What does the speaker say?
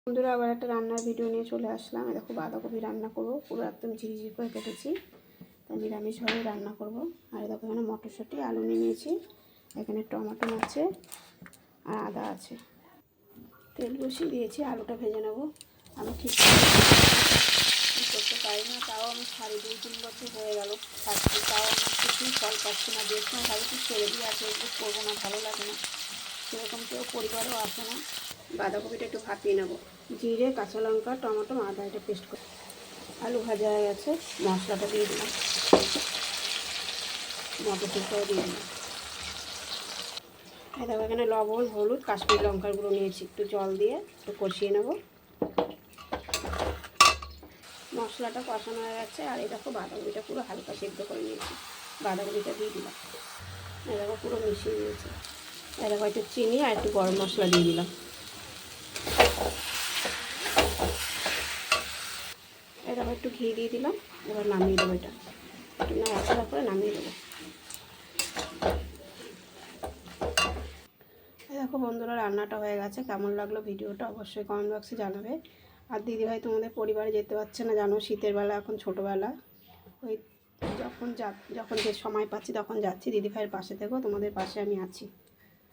বন্ধুরা আবার একটা রান্নার ভিডিও নিয়ে চলে আসলাম। দেখো বাঁধাকপি রান্না করব, পুরো একদম ঝিরিঝিরি করে কেটেছি, তাই নিরামিষভাবে রান্না করব। আর দেখো এখানে মটরশুঁটি আলু নিয়ে নিয়েছি, এখানে টমেটো আছে আর আদা আছে। তেল বসিয়ে দিয়েছি, আলুটা ভেজে নেব। আমি ঠিক করতে পারি না, তাও আমি 2.5-3 বছর হয়ে গেল খাচ্ছি, তাও আমার কিছুই ফল পাচ্ছি না। বেশ সময় ভালো কিছু ছেড়ে দিয়ে আছে, এগুলো করবো না, ভালো লাগে না, সেরকম কেউ পরিবারও আসে না। বাঁধাকপিটা একটু ভাপিয়ে নেব, জিরে, কাঁচা লঙ্কা, টমেটো, আদা এটা পেস্ট করে। আলু ভাজা হয়ে গেছে, মশলাটা দিয়ে দিলাম, মটরশুঁটিটাও দিয়ে দিলাম। দেখো এখানে লবণ, হলুদ, কাশ্মীরি লঙ্কার গুঁড়ো নিয়েছি, একটু জল দিয়ে একটু কষিয়ে নেব। মশলাটা কষানো হয়ে গেছে, আর এই দেখো বাঁধাকপিটা পুরো হালকা সেদ্ধ করে নিয়েছি, বাঁধাকপিটা দিয়ে দিলাম। এই দেখো পুরো মিশিয়ে দিয়েছি। এই দেখো একটু চিনি আর একটু গরম মশলা দিয়ে দিলাম। এই দেখো একটু ঘি দিয়ে দিলাম, এবার নামিয়ে দেবো। এটা একটু নাড়াচাড়া করে নামিয়ে দেবো। দেখো বন্ধুরা রান্নাটা হয়ে গেছে। কেমন লাগলো ভিডিওটা অবশ্যই কমেন্ট বক্সে জানাবে। আর দিদিভাই তোমাদের পরিবারে যেতে পারছে না, জানো শীতের বেলা, এখন ছোটোবেলা, ওই যখন যে সময় পাচ্ছি তখন যাচ্ছি। দিদিভাইয়ের পাশে থেকো, তোমাদের পাশে আমি আছি।